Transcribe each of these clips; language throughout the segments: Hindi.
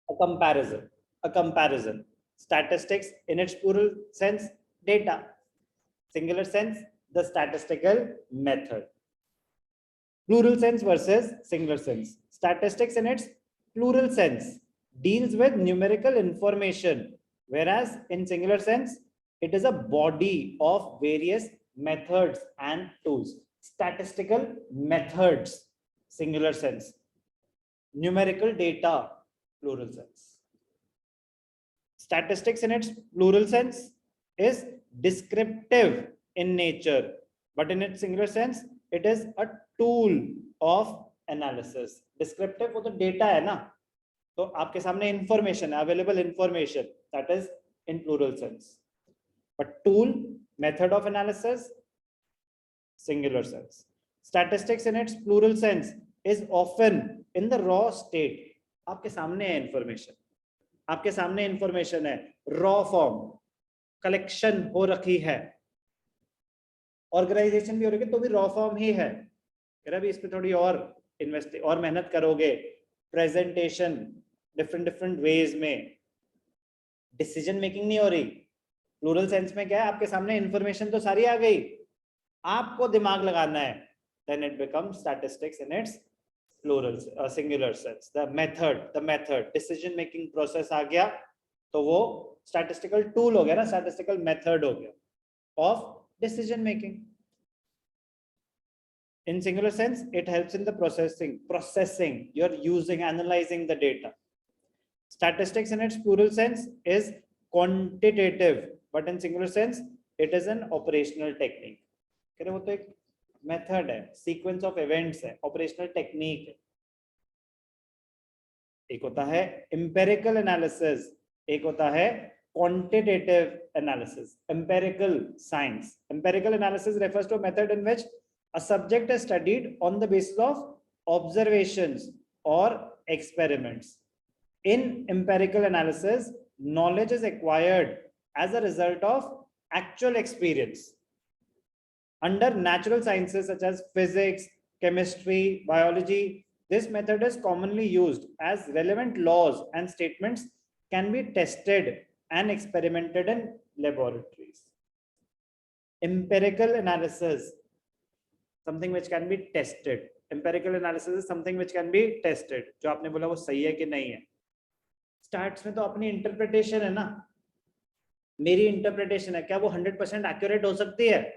A comparison. A comparison. Statistics in its plural sense, data. Singular sense, the statistical method. Plural sense versus singular sense. Statistics in its plural sense deals with numerical information, whereas in singular sense, it is a body of various methods and tools. Statistical methods, singular sense. Numerical data, plural sense. Statistics in its plural sense is descriptive in nature, but in its singular sense, it is a tool of analysis. Descriptive वो तो data है ना, तो आपके सामने information है, available information, that is in plural sense. But tool, method of analysis, singular sense. Statistics in its plural sense is often in the raw state. आपके सामने है information, आपके सामने इंफॉर्मेशन है, रॉ फॉर्म, कलेक्शन हो रखी है, ऑर्गेनाइजेशन भी हो रही है, तो भी रॉ फॉर्म ही है। फिर अभी इस पे थोड़ी और और मेहनत करोगे, प्रेजेंटेशन डिफरेंट वेज में, डिसीजन मेकिंग नहीं हो रही। प्लूरल सेंस में क्या है, आपके सामने इंफॉर्मेशन तो सारी आ गई, आपको दिमाग लगाना है, then it becomes statistics in its plural singular sense. The method decision making process आ गया, तो वो statistical tool हो गया ना, statistical method हो गया of decision making. In singular sense, it helps in the processing. You're using, analyzing the data. Statistics in its plural sense is quantitative, but in singular sense, it is an operational technique. कह रहे वो तो एक मेथड है, सीक्वेंस ऑफ इवेंट्स है, ऑपरेशनल टेक्निक है। एक होता है एम्पिरिकल एनालिसिस, एक होता है quantitative analysis, empirical science. Empirical analysis refers to a method in which a subject is studied on the basis of observations or experiments. In empirical analysis, knowledge is acquired as a result of actual experience. Under natural sciences such as physics, chemistry, biology, this method is commonly used as relevant laws and statements can be tested and experimented in laboratories. Empirical analysis, something which can be tested. Empirical analysis is something which can be tested. जो आपने बोला वो सही है कि नहीं है। Stats में तो अपनी interpretation है ना, मेरी interpretation है, क्या वो 100% accurate हो सकती है?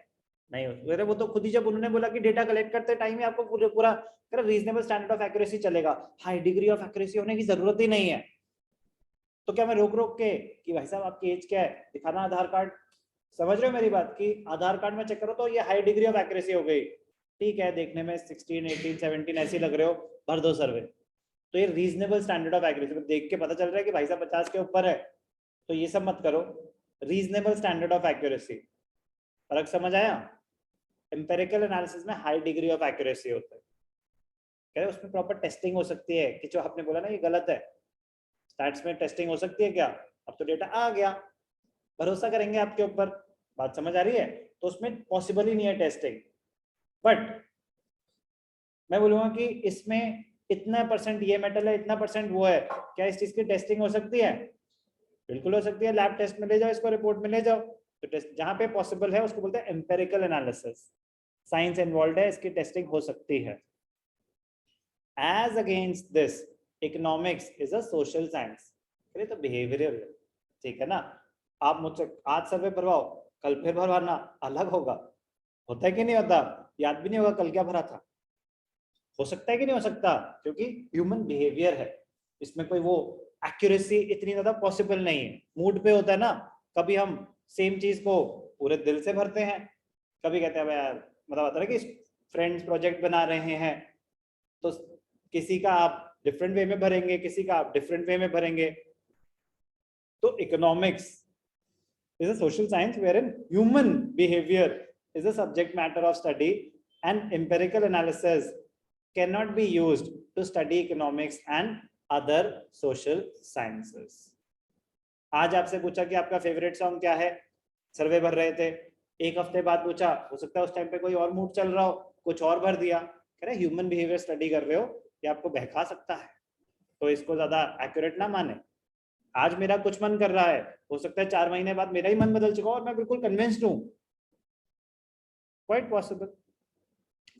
नहीं हो, वो तो खुद ही जब उन्होंने बोला कि डेटा कलेक्ट करते टाइम ही आपको पूरा रीजनेबल स्टैंडर्ड ऑफ एक्यूरेसी चलेगा, हाई डिग्री ऑफ एक्यूरेसी होने की जरूरत ही नहीं है, तो क्या मैं रोक के कि भाई साहब आपकी एज क्या है, दिखाना आधार कार्ड, समझ रहे हो मेरी बात, कि आधार कार्ड में चेक करो तो ये हाई डिग्री ऑफ एक्यूरेसी हो गई, ठीक है, देखने में 16, 18, 17 ऐसे लग रहे हो, भर दो सर्वे, तो ये रीजनेबल स्टैंडर्ड ऑफ एक्यूरेसी देख के पता चल रहा है कि भाई साहब 50 के ऊपर है, तो ये सब मत करो, रीजनेबल स्टैंडर्ड ऑफ एक्यूरेसी। फर्क समझ आया? एम्पिरिकल एनालिसिस में हाई डिग्री ऑफ एक्यूरेसी होता है, कह रहे उसमें प्रॉपर टेस्टिंग हो सकती है कि जो आपने बोला ना ये गलत है, स्टैट्स में टेस्टिंग हो सकती है क्या, अब तो डेटा आ गया, भरोसा करेंगे आपके ऊपर, बात समझ आ रही है, तो उसमें पॉसिबल ही नहीं है टेस्टिंग। बट मैं बोलूंगा कि इसमें इतना परसेंट ये मेटल है, इतना परसेंट वो है, क्या इस चीज की टेस्टिंग हो सकती है? बिल्कुल हो सकती है, लैब टेस्ट में ले जाओ, इसको रिपोर्ट में ले जाओ, तो टेस्ट जहां पे पॉसिबल है उसको बोलते हैं एम्पिरिकल एनालिसिस, साइंस इन्वॉल्व है, इसकी टेस्टिंग हो सकती है। As against this economics is a social science, तो बिहेवियरल, ठीक है ना, आप मुझसे आज सर्वे भरवाओ, कल फिर भरवाना अलग होगा, होता है कि नहीं होता, याद भी नहीं होगा कल क्या भरा था, हो सकता है कि नहीं हो सकता, क्योंकि ह्यूमन बिहेवियर है, इसमें कोई वो एक्यूरेसी इतनी ज्यादा पॉसिबल नहीं है, मूड पे होता है ना, कभी हम सेम चीज को पूरे दिल से भरते हैं, कभी कहते हैं यार, मतलब आता है कि फ्रेंड्स प्रोजेक्ट बना रहे हैं, तो किसी का आप डिफरेंट वे में भरेंगे, किसी का आप डिफरेंट वे में भरेंगे। तो economics is a social science wherein human behavior is a subject matter of study and empirical analysis cannot be used to study economics and other social sciences. आज आपसे पूछा कि आपका फेवरेट सॉन्ग क्या है, सर्वे भर रहे थे, एक हफ्ते बाद पूछा, हो सकता है उस टाइम पे कोई और मूड चल रहा हो, कुछ और भर दिया, कह रहे ह्यूमन बिहेवियर स्टडी कर रहे हो, ये आपको बहका सकता है, तो इसको ज्यादा एक्यूरेट ना माने। आज मेरा कुछ मन कर रहा है, हो सकता है 4 महीने बाद मेरा ही मन बदल चुका और मैं बिल्कुल कन्विंस्ड हूं। Quite possible.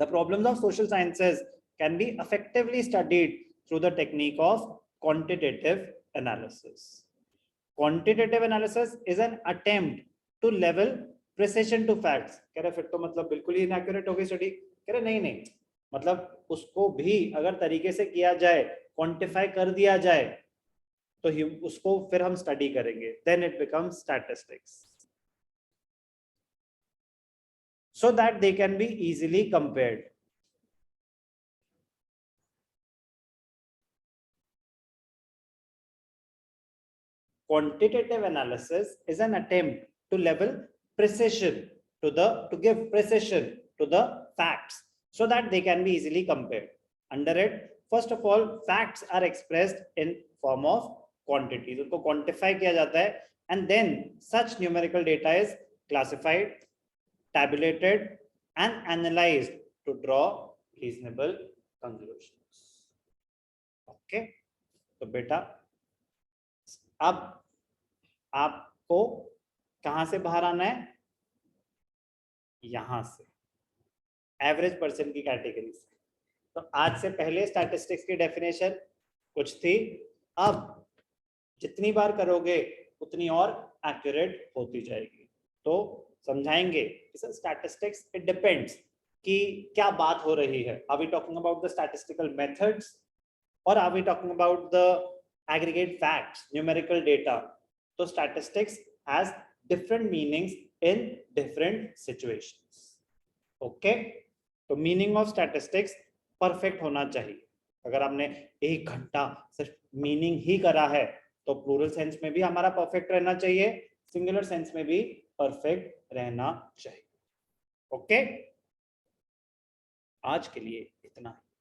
The problems of social sciences can be effectively studied through the technique of quantitative analysis. Quantitative analysis is an attempt to level precision to facts. कह रहे फिर तो मतलब बिल्कुल ही inaccurate हो गई स्टडी। कह रहे नहीं नहीं, मतलब उसको भी अगर तरीके से किया जाए, क्वांटिफाई कर दिया जाए, तो उसको फिर हम स्टडी करेंगे, then it becomes statistics, so that they can be easily compared. Quantitative analysis is an attempt to level precision to give precision to the facts so that they can be easily compared. Under it, first of all, facts are expressed in form of quantities. उनको quantify किया जाता है, and then such numerical data is classified, tabulated, and analyzed to draw reasonable conclusions. Okay, तो बेटा अब आपको कहां से बाहर आना है? यहां से, एवरेज पर्सन की कैटेगरी से। तो आज से पहले स्टैटिस्टिक्स की डेफिनेशन कुछ थी, अब जितनी बार करोगे उतनी और एक्यूरेट होती जाएगी। तो समझाएंगे स्टैटिस्टिक्स, इट डिपेंड्स कि क्या बात हो रही है। Are we talking about the statistical methods और are we talking about the aggregate facts, numerical data? So statistics has different meanings in different situations. Okay, तो meaning of statistics perfect होना चाहिए। अगर आपने 1 घंटा सिर्फ मीनिंग ही करा है तो प्लूरल सेंस में भी हमारा परफेक्ट रहना चाहिए, सिंगुलर सेंस में भी परफेक्ट रहना चाहिए। ओके, आज के लिए इतना ही।